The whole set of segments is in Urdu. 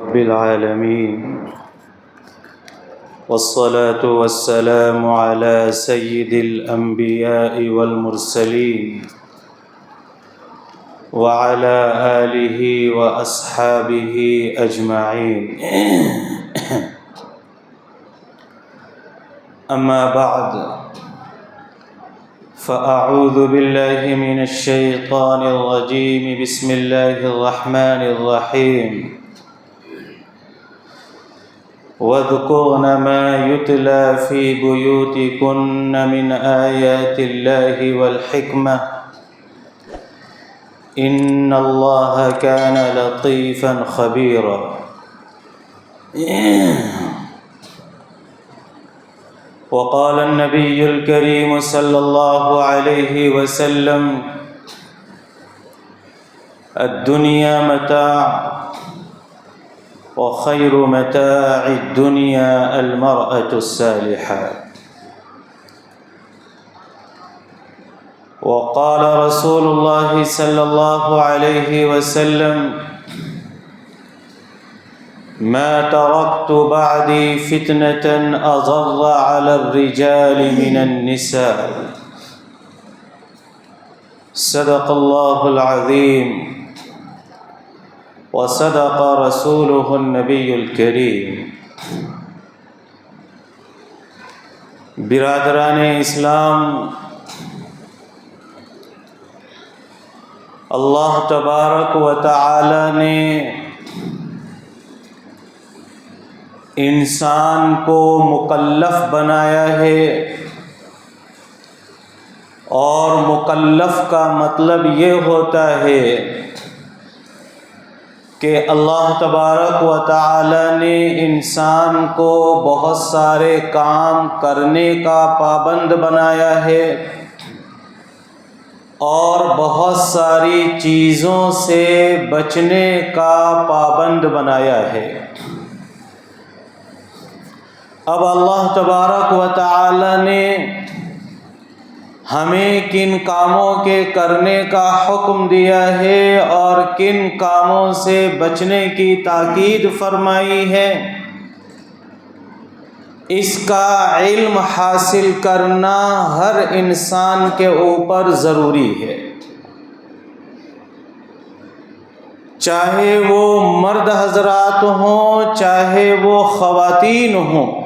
رب العالمين، والصلاة والسلام على سيد الأنبياء والمرسلين وعلى آله وأصحابه أجمعين. أما بعد، فأعوذ بالله من الشيطان الرجيم. بسم الله الرحمن الرحيم. واذكرن ما يتلى في بيوتكن من آيات الله والحكمة إن الله كان لطيفا خبيرا. وقال النبي الكريم صلى الله عليه وسلم: الدنيا متاع وخير متاع الدنيا المرأة الصالحة. وقال رسول الله صلى الله عليه وسلم: ما تركت بعدي فتنة أضر على الرجال من النساء. صدق الله العظيم وصدق رسوله النبی الکریم. برادران اسلام، اللہ تبارک و تعالی نے انسان کو مکلف بنایا ہے، اور مکلف کا مطلب یہ ہوتا ہے کہ اللہ تبارک و تعالی نے انسان کو بہت سارے کام کرنے کا پابند بنایا ہے اور بہت ساری چیزوں سے بچنے کا پابند بنایا ہے. اب اللہ تبارک و تعالی نے ہمیں کن کاموں کے کرنے کا حکم دیا ہے اور کن کاموں سے بچنے کی تاکید فرمائی ہے، اس کا علم حاصل کرنا ہر انسان کے اوپر ضروری ہے، چاہے وہ مرد حضرات ہوں چاہے وہ خواتین ہوں.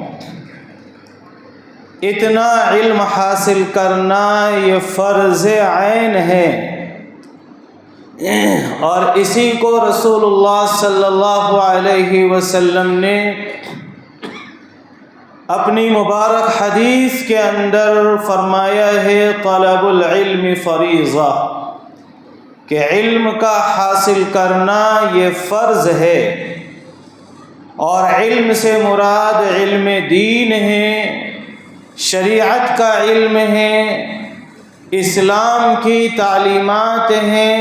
اتنا علم حاصل کرنا یہ فرض عین ہے، اور اسی کو رسول اللہ صلی اللہ علیہ وسلم نے اپنی مبارک حدیث کے اندر فرمایا ہے: طلب العلم فریضہ، کہ علم کا حاصل کرنا یہ فرض ہے. اور علم سے مراد علم دین ہے، شریعت کا علم ہے، اسلام کی تعلیمات ہیں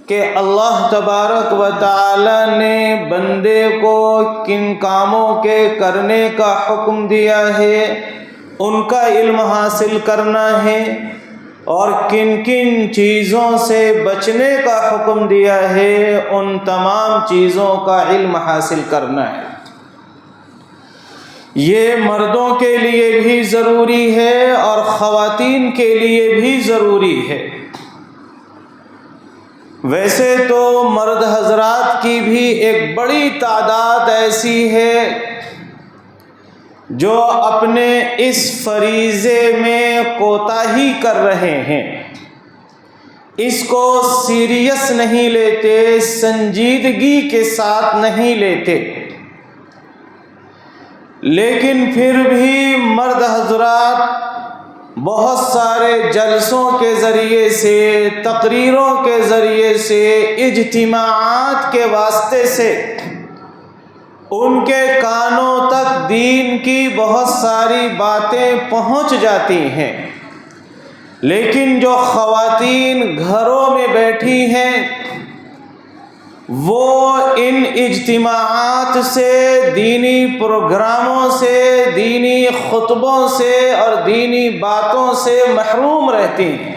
کہ اللہ تبارک و تعالی نے بندے کو کن کاموں کے کرنے کا حکم دیا ہے ان کا علم حاصل کرنا ہے، اور کن کن چیزوں سے بچنے کا حکم دیا ہے ان تمام چیزوں کا علم حاصل کرنا ہے. یہ مردوں کے لیے بھی ضروری ہے اور خواتین کے لیے بھی ضروری ہے. ویسے تو مرد حضرات کی بھی ایک بڑی تعداد ایسی ہے جو اپنے اس فریضے میں کوتاہی کر رہے ہیں، اس کو سیریس نہیں لیتے، سنجیدگی کے ساتھ نہیں لیتے. لیکن پھر بھی مرد حضرات بہت سارے جلسوں کے ذریعے سے، تقریروں کے ذریعے سے، اجتماعات کے واسطے سے ان کے کانوں تک دین کی بہت ساری باتیں پہنچ جاتی ہیں. لیکن جو خواتین گھروں میں بیٹھی ہیں وہ ان اجتماعات سے، دینی پروگراموں سے، دینی خطبوں سے اور دینی باتوں سے محروم رہتی ہیں،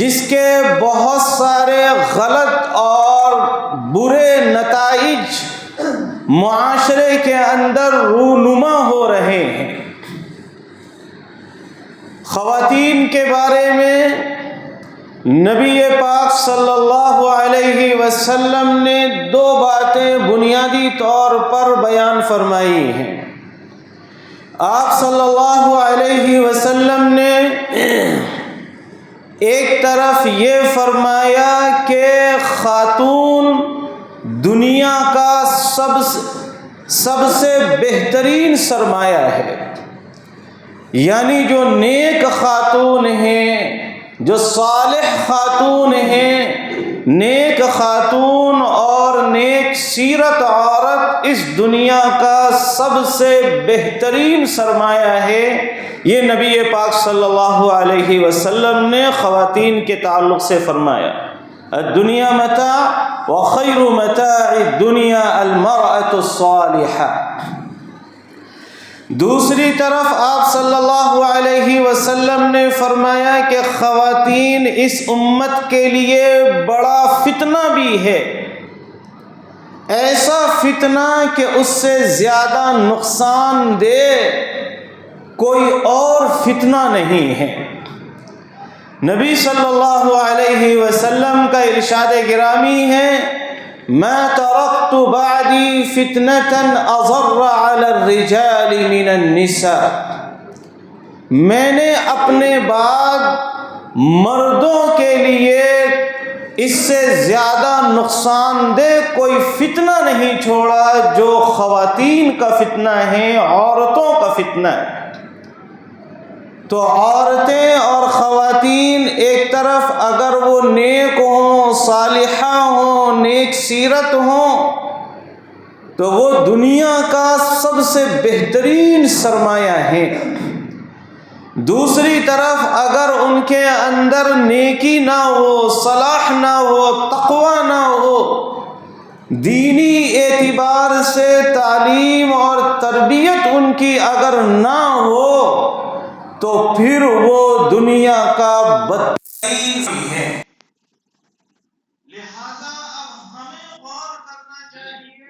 جس کے بہت سارے غلط اور اور برے نتائج معاشرے کے اندر رونما ہو رہے ہیں۔ خواتین کے بارے میں نبی پاک صلی اللہ علیہ وسلم نے 2 باتیں بنیادی طور پر بیان فرمائی ہیں۔ آپ صلی اللہ علیہ وسلم نے ایک طرف یہ فرمایا کہ خاتون دنیا کا سب سے بہترین سرمایہ ہے، یعنی جو نیک خاتون ہیں، جو صالح خاتون ہیں، نیک خاتون اور نیک سیرت عورت اس دنیا کا سب سے بہترین سرمایہ ہے۔ یہ نبی پاک صلی اللہ علیہ وسلم نے خواتین کے تعلق سے فرمایا۔ الدنیا متاع وخیر متاع الدنیا المرأة الصالحہ۔ دوسری طرف آپ صلی اللہ علیہ وسلم نے فرمایا کہ خواتین اس امت کے لیے بڑا فتنہ بھی ہے، ایسا فتنہ کہ اس سے زیادہ نقصان دہ کوئی اور فتنہ نہیں ہے۔ نبی صلی اللہ علیہ وسلم کا ارشاد گرامی ہے، ما ترکت بعدی فتنة اضر علی الرجال من النساء۔ میں نے اپنے بعد مردوں کے لیے اس سے زیادہ نقصان دہ کوئی فتنہ نہیں چھوڑا جو خواتین کا فتنہ ہے، عورتوں کا فتنہ ہے۔ تو عورتیں اور خواتین ایک طرف اگر وہ نیک ہوں، صالحہ ہوں، نیک سیرت ہوں، تو وہ دنیا کا سب سے بہترین سرمایہ ہیں۔ دوسری طرف اگر ان کے اندر نیکی نہ ہو، صلاح نہ ہو، تقوی نہ ہو، دینی اعتبار سے تعلیم اور تربیت ان کی اگر نہ ہو، تو پھر وہ دنیا کا بدترین ہے۔ لہذا اب ہمیں غور کرنا چاہیے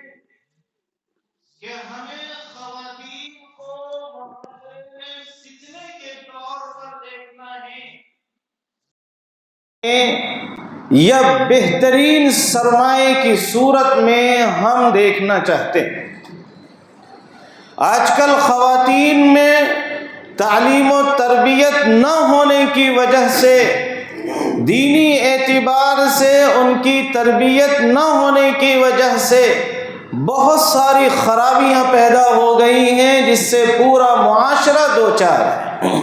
کہ ہمیں خواتین کو فتنے کے طور پر دیکھنا ہے یا بہترین سرمایے کی صورت میں ہم دیکھنا چاہتے ہیں۔ آج کل خواتین میں تعلیم و تربیت نہ ہونے کی وجہ سے، دینی اعتبار سے ان کی تربیت نہ ہونے کی وجہ سے بہت ساری خرابیاں پیدا ہو گئی ہیں، جس سے پورا معاشرہ دوچار ہے۔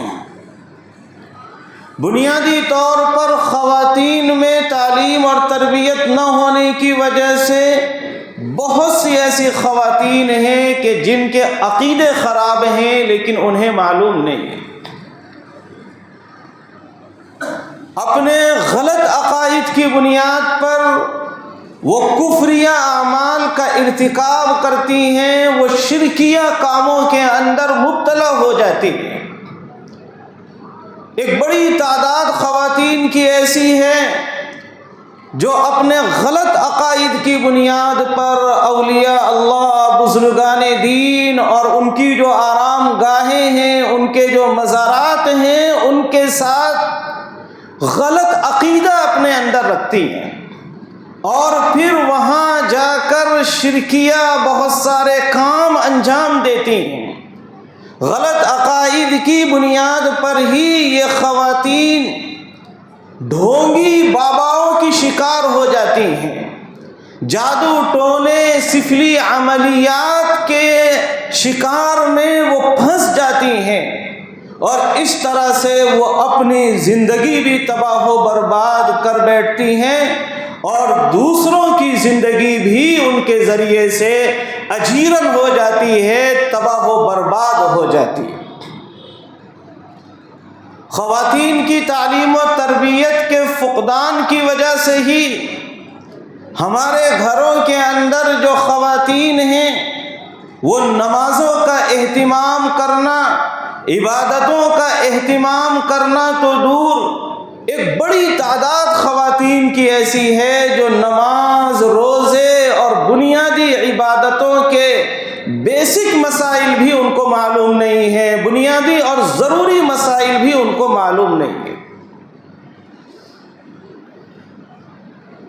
بنیادی طور پر خواتین میں تعلیم اور تربیت نہ ہونے کی وجہ سے بہت سی ایسی خواتین ہیں کہ جن کے عقیدے خراب ہیں لیکن انہیں معلوم نہیں ہے۔ اپنے غلط عقائد کی بنیاد پر وہ کفریہ اعمال کا ارتکاب کرتی ہیں، وہ شرکیہ کاموں کے اندر مبتلا ہو جاتی ہیں۔ ایک بڑی تعداد خواتین کی ایسی ہے جو اپنے غلط عقائد کی بنیاد پر اولیاء اللہ، بزرگان دین اور ان کی جو آرام گاہیں ہیں، ان کے جو مزارات ہیں، ان کے ساتھ غلط عقیدہ اپنے اندر رکھتی ہیں، اور پھر وہاں جا کر شرکیہ بہت سارے کام انجام دیتی ہیں۔ غلط عقائد کی بنیاد پر ہی یہ خواتین ڈھونگی باباؤں کی شکار ہو جاتی ہیں، جادو ٹونے سفلی عملیات کے شکار میں وہ پھنس جاتی ہیں، اور اس طرح سے وہ اپنی زندگی بھی تباہ و برباد کر بیٹھتی ہیں، اور دوسروں کی زندگی بھی ان کے ذریعے سے اجیرن ہو جاتی ہے، تباہ و برباد ہو جاتی ہے۔ خواتین کی تعلیم و تربیت کے فقدان کی وجہ سے ہی ہمارے گھروں کے اندر جو خواتین ہیں وہ نمازوں کا اہتمام کرنا، عبادتوں کا اہتمام کرنا تو دور، ایک بڑی تعداد خواتین کی ایسی ہے جو نماز، روزے اور بنیادی عبادتوں کے بیسک مسائل بھی ان کو معلوم نہیں ہیں، بنیادی اور ضروری مسائل بھی ان کو معلوم نہیں ہیں،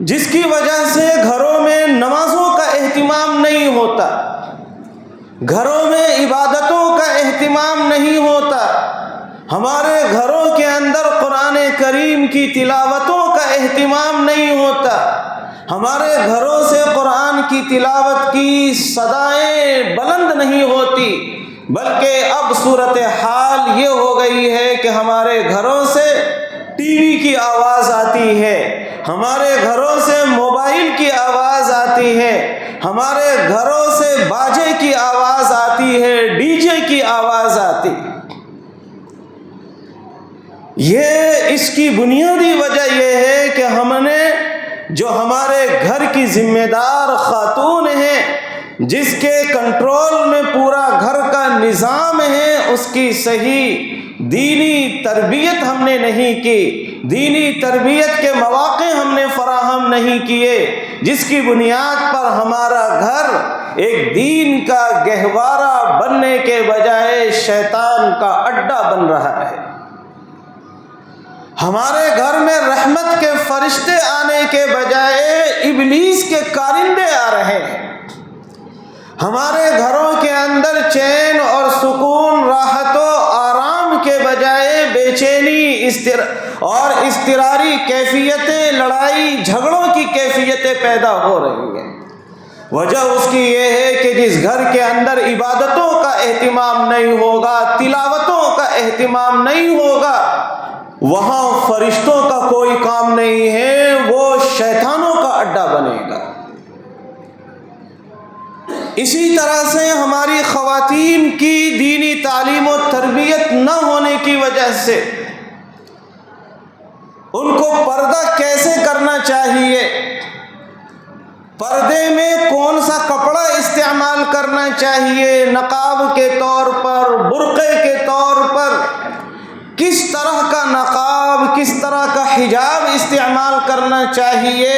جس کی وجہ سے گھروں میں نمازوں کا اہتمام نہیں ہوتا، گھروں میں عبادتوں کا اہتمام نہیں ہوتا، ہمارے گھروں کے اندر قرآن کریم کی تلاوتوں کا اہتمام نہیں ہوتا، ہمارے گھروں سے قرآن کی تلاوت کی صدائیں بلند نہیں ہوتی، بلکہ اب صورتحال یہ ہو گئی ہے کہ ہمارے گھروں سے ٹی وی کی آواز آتی ہے، ہمارے گھروں سے موبائل کی آواز آتی ہے، ہمارے گھروں سے باجے کی آواز آتی ہے، ڈی جے کی آواز آتی ہے۔ اس کی بنیادی وجہ یہ ہے کہ ہم نے جو ہمارے گھر کی ذمہ دار خاتون ہیں، جس کے کنٹرول میں پورا گھر کا نظام ہے، اس کی صحیح دینی تربیت ہم نے نہیں کی، دینی تربیت کے مواقع ہم نے فراہم نہیں کیے، جس کی بنیاد پر ہمارا گھر ایک دین کا گہوارہ بننے کے بجائے شیطان کا اڈا بن رہا ہے۔ ہمارے گھر میں رحمت کے فرشتے آنے کے بجائے ابلیس کے کارندے آ رہے ہیں، ہمارے گھروں کے اندر چین اور سکون، راحت و آرام کے بجائے بے چینی اور اضطراری کیفیتیں، لڑائی جھگڑوں کی کیفیتیں پیدا ہو رہی ہیں۔ وجہ اس کی یہ ہے کہ جس گھر کے اندر عبادتوں کا اہتمام نہیں ہوگا، تلاوتوں کا اہتمام نہیں ہوگا، وہاں فرشتوں کا کوئی کام نہیں ہے، وہ شیطانوں کا اڈا بنے گا۔ اسی طرح سے ہماری خواتین کی دینی تعلیم و تربیت نہ ہونے کی وجہ سے ان کو پردہ کیسے کرنا چاہیے، پردے میں کون سا کپڑا استعمال کرنا چاہیے، نقاب کے طور پر، برقعے کے طور پر، کس طرح کا نقاب، کس طرح کا حجاب استعمال کرنا چاہیے،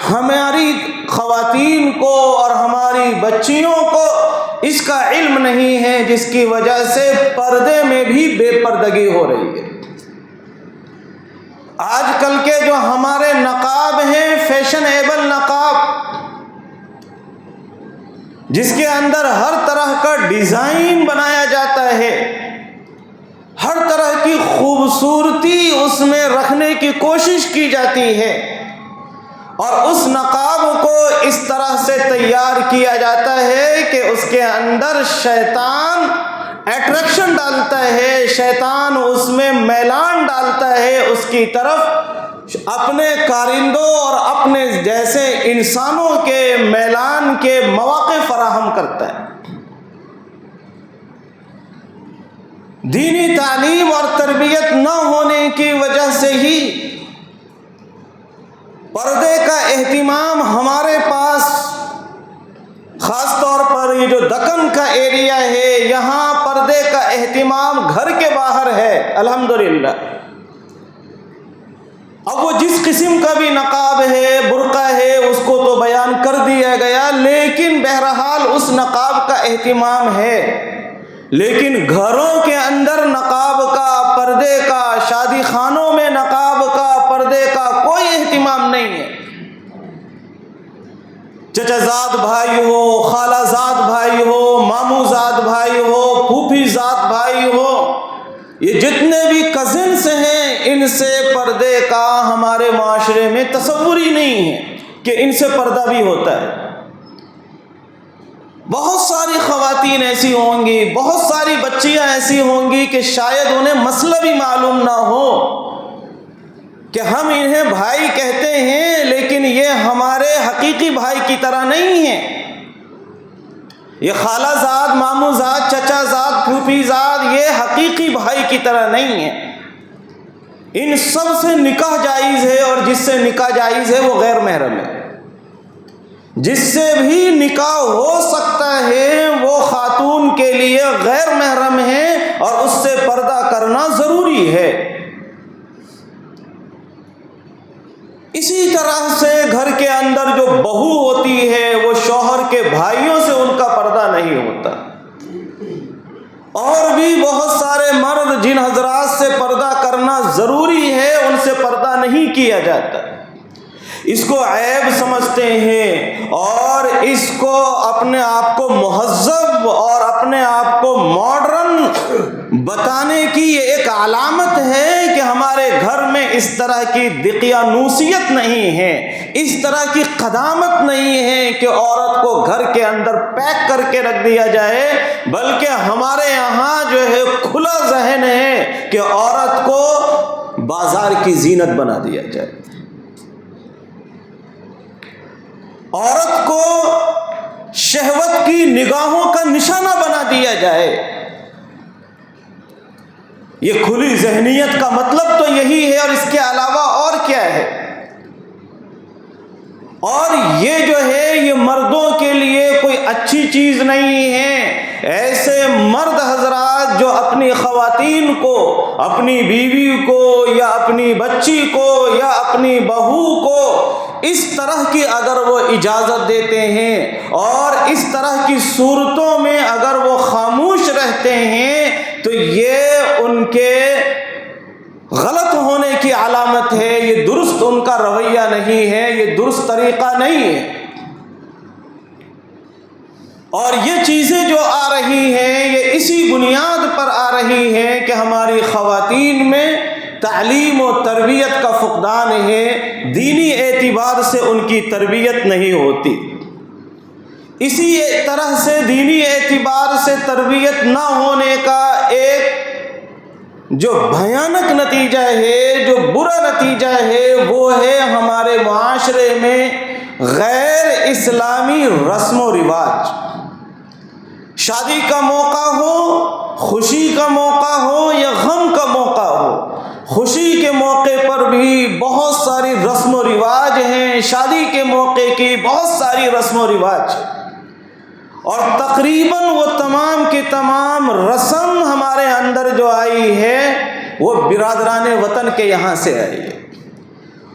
ہماری خواتین کو اور ہماری بچیوں کو اس کا علم نہیں ہے، جس کی وجہ سے پردے میں بھی بے پردگی ہو رہی ہے۔ آج کل کے جو ہمارے نقاب ہیں، فیشن ایبل نقاب، جس کے اندر ہر طرح کا ڈیزائن بنایا جاتا ہے، ہر طرح کی خوبصورتی اس میں رکھنے کی کوشش کی جاتی ہے، اور اس نقاب کو اس طرح سے تیار کیا جاتا ہے کہ اس کے اندر شیطان اٹریکشن ڈالتا ہے، شیطان اس میں میلان ڈالتا ہے، اس کی طرف اپنے کارندوں اور اپنے جیسے انسانوں کے میلان کے مواقع فراہم کرتا ہے۔ دینی تعلیم اور تربیت نہ ہونے کی وجہ سے ہی پردے کا اہتمام ہمارے پاس، خاص طور پر یہ جو دکن کا ایریا ہے، یہاں پردے کا اہتمام گھر کے باہر ہے، الحمدللہ۔ اب وہ جس قسم کا بھی نقاب ہے، برقع ہے، اس کو تو بیان کر دیا گیا، لیکن بہرحال اس نقاب کا اہتمام ہے، لیکن گھروں کے اندر نقاب کا، پردے کا، شادی خانوں میں نقاب کا، پردے کا کوئی اہتمام نہیں ہے۔ چچا زاد بھائی ہو، خالہ زاد بھائی ہو، ماموں زاد بھائی ہو، پھوپھی زاد بھائی ہو، یہ جتنے بھی کزنس ہیں، ان سے پردے کا ہمارے معاشرے میں تصور ہی نہیں ہے کہ ان سے پردہ بھی ہوتا ہے۔ بہت ساری خواتین ایسی ہوں گی، بہت ساری بچیاں ایسی ہوں گی کہ شاید انہیں مسئلہ بھی معلوم نہ ہو کہ ہم انہیں بھائی کہتے ہیں، لیکن یہ ہمارے حقیقی بھائی کی طرح نہیں ہیں۔ یہ خالہ زاد، ماموں زاد، چچا زاد، پھوپھی زاد، یہ حقیقی بھائی کی طرح نہیں ہیں۔ ان سب سے نکاح جائز ہے، اور جس سے نکاح جائز ہے وہ غیر محرم ہے۔ جس سے بھی نکاح ہو سکتا ہے وہ خاتون کے لیے غیر محرم ہے، اور اس سے پردہ کرنا ضروری ہے۔ اسی طرح سے گھر کے اندر جو بہو ہوتی ہے وہ شوہر کے بھائیوں سے ان کا پردہ نہیں ہوتا. اور بھی بہت سارے مرد جن حضرات سے پردہ کرنا ضروری ہے ان سے پردہ نہیں کیا جاتا. اس کو عیب سمجھتے ہیں اور اس کو اپنے آپ کو مہذب اور اپنے آپ کو ماڈرن بتانے کی یہ ایک علامت ہے کہ ہمارے گھر میں اس طرح کی دقیانوسیت نہیں ہے, اس طرح کی قدامت نہیں ہے کہ عورت کو گھر کے اندر پیک کر کے رکھ دیا جائے, بلکہ ہمارے یہاں جو ہے کھلا ذہن ہے کہ عورت کو بازار کی زینت بنا دیا جائے, عورت کو شہوت کی نگاہوں کا نشانہ بنا دیا جائے. یہ کھلی ذہنیت کا مطلب تو یہی ہے, اور اس کے علاوہ اور کیا ہے؟ اور یہ جو ہے یہ مردوں کے لیے کوئی اچھی چیز نہیں ہے. ایسے مرد حضرات جو اپنی خواتین کو, اپنی بیوی کو یا اپنی بچی کو یا اپنی بہو کو اس طرح کی اگر وہ اجازت دیتے ہیں اور اس طرح کی صورتوں میں اگر وہ خاموش رہتے ہیں تو یہ ان کے غلط ہونے کی علامت ہے, یہ درست ان کا رویہ نہیں ہے, یہ درست طریقہ نہیں ہے. اور یہ چیزیں جو آ رہی ہیں یہ اسی بنیاد پر آ رہی ہیں کہ ہماری خواتین میں تعلیم و تربیت کا فقدان ہے, دینی اعتبار سے ان کی تربیت نہیں ہوتی. اسی طرح سے دینی اعتبار سے تربیت نہ ہونے کا ایک جو بھیانک نتیجہ ہے, جو برا نتیجہ ہے, وہ ہے ہمارے معاشرے میں غیر اسلامی رسم و رواج. شادی کا موقع ہو, خوشی کا موقع ہو یا غم کا موقع ہو, خوشی کے موقع پر بھی بہت ساری رسم و رواج ہیں, شادی کے موقع کی بہت ساری رسم و رواج, اور تقریباً وہ تمام کی تمام رسم ہمارے اندر جو آئی ہے وہ برادران وطن کے یہاں سے آئی ہے,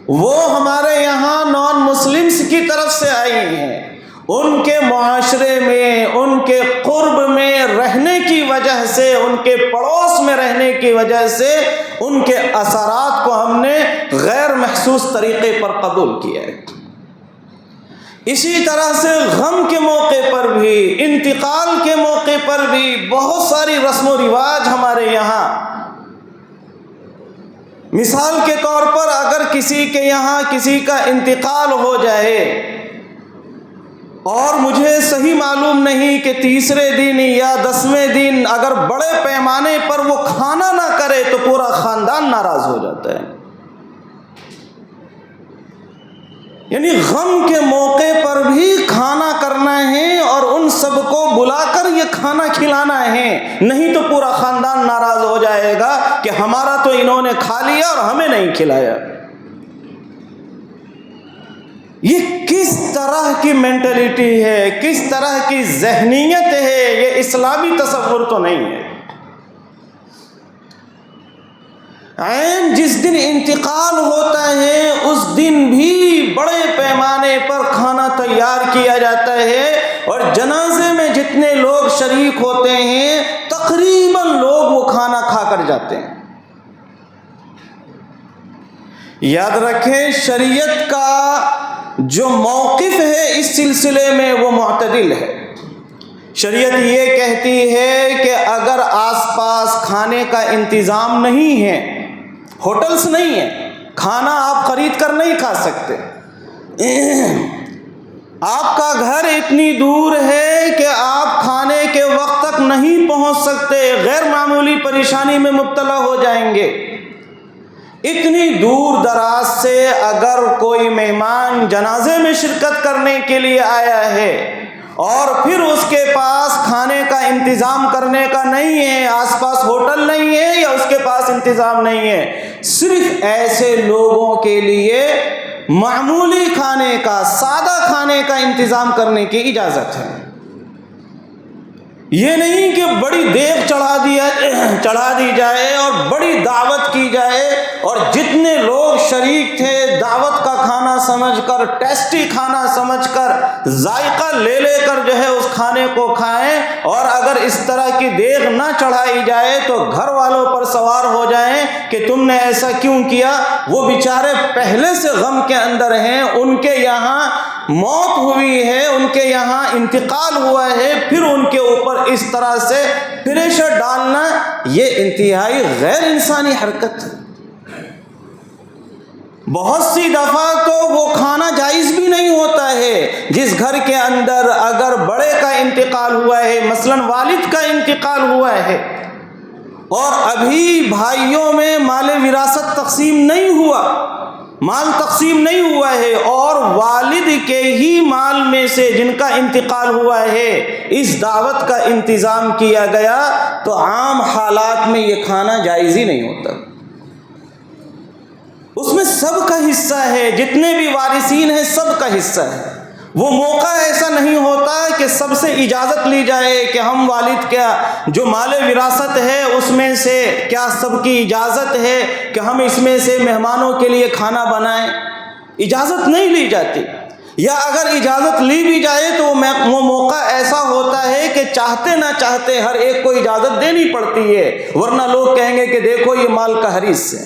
وہ ہمارے یہاں نان مسلمس کی طرف سے آئی ہیں. ان کے معاشرے میں, ان کے قرب میں رہنے کی وجہ سے, ان کے پڑوس میں رہنے کی وجہ سے ان کے اثرات کو ہم نے غیر محسوس طریقے پر قبول کیا ہے. اسی طرح سے غم کے موقع پر بھی, انتقال کے موقع پر بھی بہت ساری رسم و رواج ہمارے یہاں. مثال کے طور پر اگر کسی کے یہاں کسی کا انتقال ہو جائے اور مجھے صحیح معلوم نہیں کہ تیسرے دن یا 10ویں دن اگر بڑے پیمانے پر وہ کھانا نہ کرے تو پورا خاندان ناراض ہو جاتا ہے. یعنی غم کے موقع پر بھی کھانا کرنا ہے اور ان سب کو بلا کر یہ کھانا کھلانا ہے, نہیں تو پورا خاندان ناراض ہو جائے گا کہ ہمارا تو انہوں نے کھا لیا اور ہمیں نہیں کھلایا. یہ کس طرح کی مینٹلٹی ہے, کس طرح کی ذہنیت ہے, یہ اسلامی تصور تو نہیں ہے. عین جس دن انتقال ہوتا ہے اس دن بھی بڑے پیمانے پر کھانا تیار کیا جاتا ہے, اور جنازے میں جتنے لوگ شریک ہوتے ہیں تقریباً لوگ وہ کھانا کھا کر جاتے ہیں. یاد رکھیں شریعت کا جو موقف ہے اس سلسلے میں وہ معتدل ہے. شریعت یہ کہتی ہے کہ اگر آس پاس کھانے کا انتظام نہیں ہے, ہوٹلز نہیں ہیں, کھانا آپ خرید کر نہیں کھا سکتے, آپ کا گھر اتنی دور ہے کہ آپ کھانے کے وقت تک نہیں پہنچ سکتے, غیر معمولی پریشانی میں مبتلا ہو جائیں گے. اتنی دور دراز سے اگر کوئی مہمان جنازے میں شرکت کرنے کے لیے آیا ہے اور پھر اس کے پاس کھانے کا انتظام کرنے کا نہیں ہے, آس پاس ہوٹل نہیں ہے یا اس کے پاس انتظام نہیں ہے, صرف ایسے لوگوں کے لیے معمولی کھانے کا, سادہ کھانے کا انتظام کرنے کی اجازت ہے. یہ نہیں کہ بڑی دیگ چڑھا دی جائے اور بڑی دعوت کی جائے اور جتنے لوگ شریک تھے دعوت کا کھانا سمجھ کر، ٹیسٹی کھانا سمجھ کر، ذائقہ لے لے کر جو ہے اس کھانے کو کھائیں، اور اگر اس طرح کی دیگ نہ چڑھائی جائے تو گھر والوں پر سوار ہو جائیں کہ تم نے ایسا کیوں کیا۔ وہ بیچارے پہلے سے غم کے اندر ہیں، ان کے یہاں موت ہوئی ہے، ان کے یہاں انتقال ہوا ہے، پھر ان کے اوپر اس طرح سے پریشر ڈالنا یہ انتہائی غیر انسانی حرکت ہے۔ بہت سی دفعہ تو وہ کھانا جائز بھی نہیں ہوتا ہے جس گھر کے اندر اگر بڑے کا انتقال ہوا ہے، مثلاً والد کا انتقال ہوا ہے اور ابھی بھائیوں میں مال وراثت تقسیم نہیں ہوا، مال تقسیم نہیں ہوا ہے، اور والد کے ہی مال میں سے جن کا انتقال ہوا ہے اس دعوت کا انتظام کیا گیا، تو عام حالات میں یہ کھانا جائز ہی نہیں ہوتا۔ اس میں سب کا حصہ ہے، جتنے بھی وارثین ہیں سب کا حصہ ہے۔ وہ موقع ایسا نہیں ہوتا کہ سب سے اجازت لی جائے کہ ہم والد کا جو مال وراثت ہے اس میں سے کیا سب کی اجازت ہے کہ ہم اس میں سے مہمانوں کے لیے کھانا بنائیں۔ اجازت نہیں لی جاتی، یا اگر اجازت لی بھی جائے تو وہ موقع ایسا ہوتا ہے کہ چاہتے نہ چاہتے ہر ایک کو اجازت دینی پڑتی ہے، ورنہ لوگ کہیں گے کہ دیکھو یہ مال کا حریص ہے۔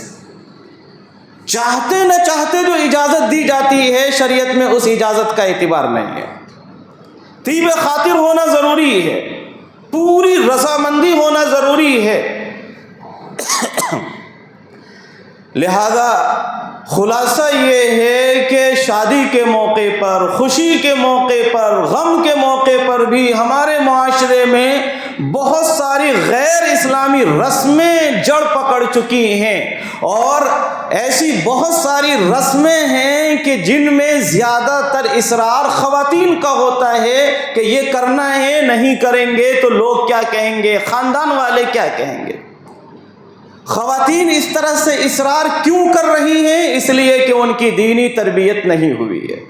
چاہتے نہ چاہتے جو اجازت دی جاتی ہے شریعت میں اس اجازت کا اعتبار نہیں ہے۔ طیب خاطر ہونا ضروری ہے، پوری رضامندی ہونا ضروری ہے۔ لہذا خلاصہ یہ ہے کہ شادی کے موقع پر، خوشی کے موقع پر، غم کے موقع پر بھی ہمارے معاشرے میں بہت ساری غیر اسلامی رسمیں جڑ پکڑ چکی ہیں، اور ایسی بہت ساری رسمیں ہیں کہ جن میں زیادہ تر اصرار خواتین کا ہوتا ہے کہ یہ کرنا ہے، نہیں کریں گے تو لوگ کیا کہیں گے، خاندان والے کیا کہیں گے۔ خواتین اس طرح سے اصرار کیوں کر رہی ہیں؟ اس لیے کہ ان کی دینی تربیت نہیں ہوئی ہے،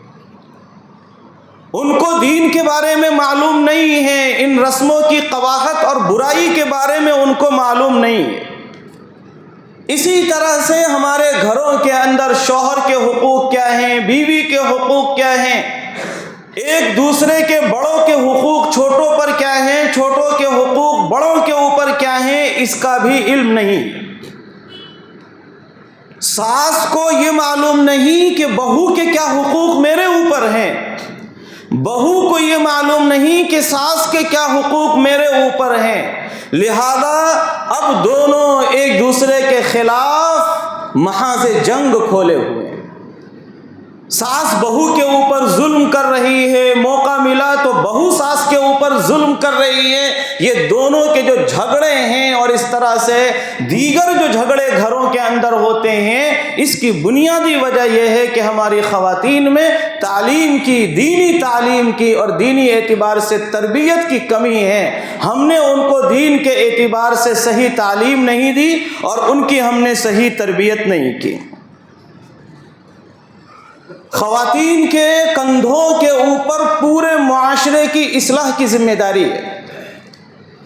ان کو دین کے بارے میں معلوم نہیں ہے، ان رسموں کی قباحت اور برائی کے بارے میں ان کو معلوم نہیں ہے۔ اسی طرح سے ہمارے گھروں کے اندر شوہر کے حقوق کیا ہیں، بیوی کے حقوق کیا ہیں، ایک دوسرے کے بڑوں کے حقوق چھوٹوں پر کیا ہیں، چھوٹوں کے حقوق بڑوں کے اوپر کیا ہیں، اس کا بھی علم نہیں۔ ساس کو یہ معلوم نہیں کہ بہو کے کیا حقوق میرے اوپر ہیں، بہو کو یہ معلوم نہیں کہ ساس کے کیا حقوق میرے اوپر ہیں۔ لہذا اب دونوں ایک دوسرے کے خلاف محاذ جنگ کھولے ہوئے ہیں۔ ساس بہو کے اوپر ظلم کر رہی ہے، موقع ملا تو بہو ساس کے اوپر ظلم کر رہی ہے۔ یہ دونوں کے جو جھگڑے ہیں اور اس طرح سے دیگر جو جھگڑے گھروں کے اندر ہوتے ہیں، اس کی بنیادی وجہ یہ ہے کہ ہماری خواتین میں تعلیم کی، دینی تعلیم کی اور دینی اعتبار سے تربیت کی کمی ہے۔ ہم نے ان کو دین کے اعتبار سے صحیح تعلیم نہیں دی اور ان کی ہم نے صحیح تربیت نہیں کی۔ خواتین کے کندھوں کے اوپر پورے معاشرے کی اصلاح کی ذمہ داری ہے۔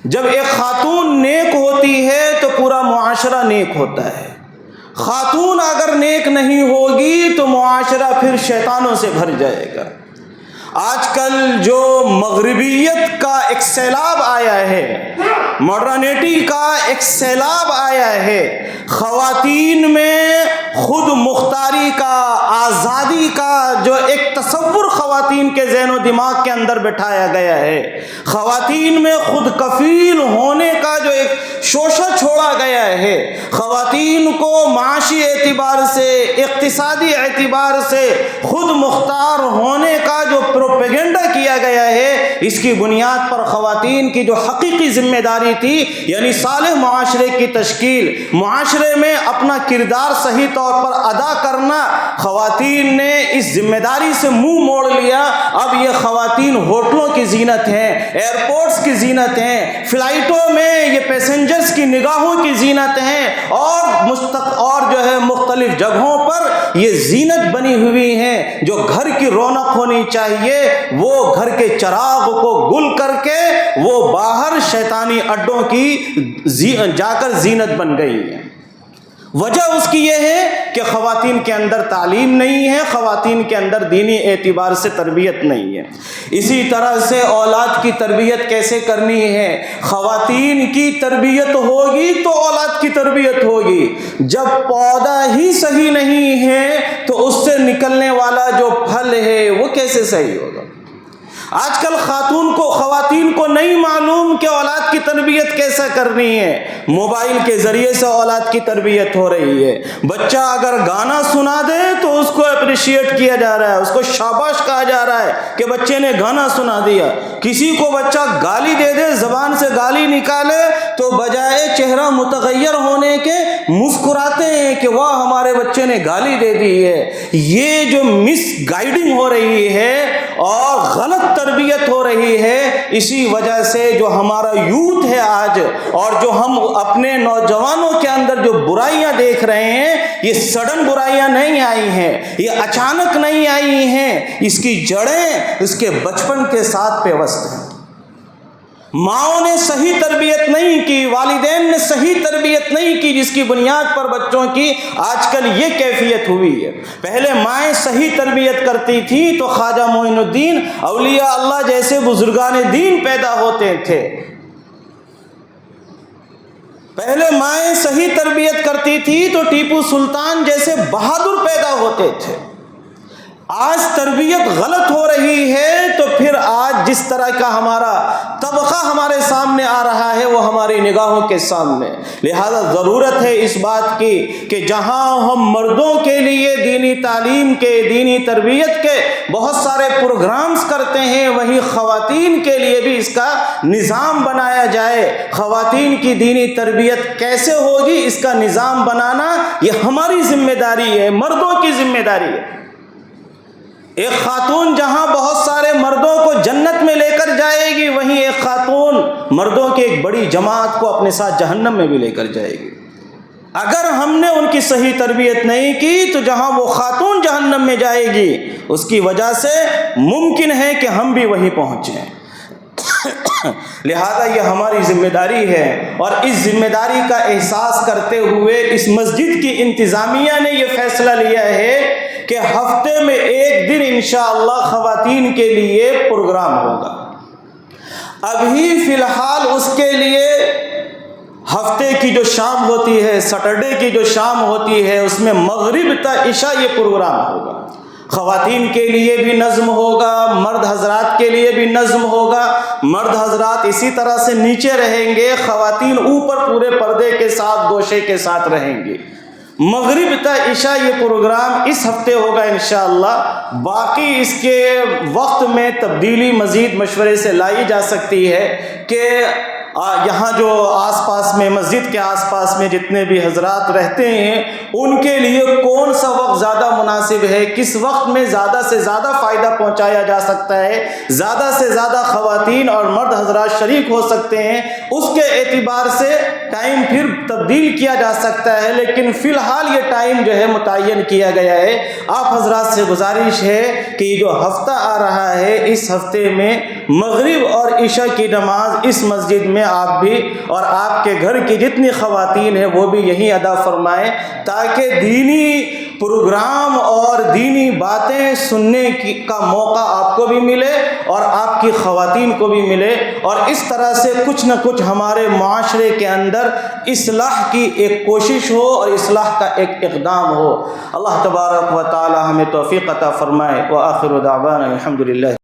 جب ایک خاتون نیک ہوتی ہے تو پورا معاشرہ نیک ہوتا ہے۔ خاتون اگر نیک نہیں ہوگی تو معاشرہ پھر شیطانوں سے بھر جائے گا۔ آج کل جو مغربیت کا ایک سیلاب آیا ہے، ماڈرنیٹی کا ایک سیلاب آیا ہے، خواتین میں خود مختاری کا، آزادی کا جو ایک تصور خواتین کے ذہن و دماغ کے اندر بٹھایا گیا ہے، خواتین میں خود کفیل ہونے کا جو ایک شوشہ چھوڑا گیا ہے، خواتین کو معاشی اعتبار سے، اقتصادی اعتبار سے خود مختار ہونے کا جو پروپیگنڈا کیا گیا ہے، اس کی بنیاد پر خواتین کی جو حقیقی ذمہ داری تھی، یعنی صالح معاشرے کی تشکیل، معاشرے میں اپنا کردار صحیح طور پر ادا کرنا، خواتین نے اس ذمہ داری سے منہ موڑ لیا۔ اب یہ خواتین ہوٹلوں کی زینت ہیں، ایئرپورٹس کی زینت ہیں، فلائٹوں میں یہ پیسنجرز کی نگاہوں کی زینت ہیں، اور جو ہے مختلف جگہوں پر یہ زینت بنی ہوئی ہیں۔ جو گھر کی رونق ہونی چاہیے وہ گھر کے چراغ کو گل کر کے وہ باہر شیطانی اڈوں کی جا کر زینت بن گئی ہے۔ وجہ اس کی یہ ہے کہ خواتین کے اندر تعلیم نہیں ہے، خواتین کے اندر دینی اعتبار سے تربیت نہیں ہے۔ اسی طرح سے اولاد کی تربیت کیسے کرنی ہے؟ خواتین کی تربیت ہوگی تو اولاد کی تربیت ہوگی۔ جب پودا ہی صحیح نہیں ہے تو اس سے نکلنے والا جو پھل ہے وہ کیسے صحیح ہوگا؟ آج کل خواتین کو نہیں معلوم کہ اولاد کی تربیت کیسا کرنی ہے۔ موبائل کے ذریعے سے اولاد کی تربیت ہو رہی ہے۔ بچہ اگر گانا سنا دے تو اس کو اپریشیٹ کیا جا رہا ہے، اس کو شاباش کہا جا رہا ہے کہ بچے نے گانا سنا دیا۔ کسی کو بچہ گالی دے دے، زبان سے گالی نکالے تو بجائے چہرہ متغیر ہونے کے مسکراتے ہیں کہ واہ ہمارے بچے نے گالی دے دی ہے۔ یہ جو مس گائیڈنگ ہو رہی ہے اور غلط تربیت ہو رہی ہے، اسی وجہ سے جو ہمارا یوتھ ہے آج، اور جو ہم اپنے نوجوانوں کے اندر جو برائیاں دیکھ رہے ہیں، یہ سڈن برائیاں نہیں آئی ہیں، یہ اچانک نہیں آئی ہیں، اس کی جڑیں اس کے بچپن کے ساتھ پیوست ہیں۔ ماؤں نے صحیح تربیت نہیں کی، والدین نے صحیح تربیت نہیں کی، جس کی بنیاد پر بچوں کی آج کل یہ کیفیت ہوئی ہے۔ پہلے مائیں صحیح تربیت کرتی تھیں تو خواجہ معین الدین، اولیاء اللہ جیسے بزرگان دین پیدا ہوتے تھے۔ پہلے مائیں صحیح تربیت کرتی تھی تو ٹیپو سلطان جیسے بہادر پیدا ہوتے تھے۔ آج تربیت غلط ہو رہی ہے تو پھر آج جس طرح کا ہمارا طبقہ ہمارے سامنے آ رہا ہے وہ ہماری نگاہوں کے سامنے۔ لہذا ضرورت ہے اس بات کی کہ جہاں ہم مردوں کے لیے دینی تعلیم کے، دینی تربیت کے بہت سارے پروگرامز کرتے ہیں، وہیں خواتین کے لیے بھی اس کا نظام بنایا جائے۔ خواتین کی دینی تربیت کیسے ہوگی اس کا نظام بنانا یہ ہماری ذمہ داری ہے، مردوں کی ذمہ داری ہے۔ ایک خاتون جہاں بہت سارے مردوں کو جنت میں لے کر جائے گی، وہیں ایک خاتون مردوں کی ایک بڑی جماعت کو اپنے ساتھ جہنم میں بھی لے کر جائے گی۔ اگر ہم نے ان کی صحیح تربیت نہیں کی تو جہاں وہ خاتون جہنم میں جائے گی، اس کی وجہ سے ممکن ہے کہ ہم بھی وہیں پہنچیں۔ لہذا یہ ہماری ذمہ داری ہے، اور اس ذمہ داری کا احساس کرتے ہوئے اس مسجد کی انتظامیہ نے یہ فیصلہ لیا ہے کہ ہفتے میں ایک دن انشاءاللہ خواتین کے لیے پروگرام ہوگا۔ ابھی فی الحال اس کے لیے ہفتے کی جو شام ہوتی ہے، سیٹرڈے کی جو شام ہوتی ہے، اس میں مغرب تا عشاء یہ پروگرام ہوگا۔ خواتین کے لیے بھی نظم ہوگا، مرد حضرات کے لیے بھی نظم ہوگا۔ مرد حضرات اسی طرح سے نیچے رہیں گے، خواتین اوپر پورے پردے کے ساتھ گوشے کے ساتھ رہیں گی۔ مغرب تا عشاء یہ پروگرام اس ہفتے ہوگا انشاءاللہ۔ باقی اس کے وقت میں تبدیلی مزید مشورے سے لائی جا سکتی ہے کہ یہاں جو آس پاس میں، مسجد کے آس پاس میں جتنے بھی حضرات رہتے ہیں، ان کے لیے کون سا وقت زیادہ مناسب ہے، کس وقت میں زیادہ سے زیادہ فائدہ پہنچایا جا سکتا ہے، زیادہ سے زیادہ خواتین اور مرد حضرات شریک ہو سکتے ہیں، اس کے اعتبار سے ٹائم پھر تبدیل کیا جا سکتا ہے۔ لیکن فی الحال یہ ٹائم جو ہے متعین کیا گیا ہے۔ آپ حضرات سے گزارش ہے کہ یہ جو ہفتہ آ رہا ہے، اس ہفتے میں مغرب اور عشاء کی نماز اس مسجد میں آپ بھی اور آپ کے گھر کی جتنی خواتین ہیں وہ بھی یہی ادا فرمائیں، تاکہ دینی پروگرام اور دینی باتیں سننے کا موقع آپ کو بھی ملے اور آپ کی خواتین کو بھی ملے، اور اس طرح سے کچھ نہ کچھ ہمارے معاشرے کے اندر اصلاح کی ایک کوشش ہو اور اصلاح کا ایک اقدام ہو۔ اللہ تبارک و تعالی ہمیں توفیق عطا فرمائے۔ وآخر دعوانا الحمدللہ۔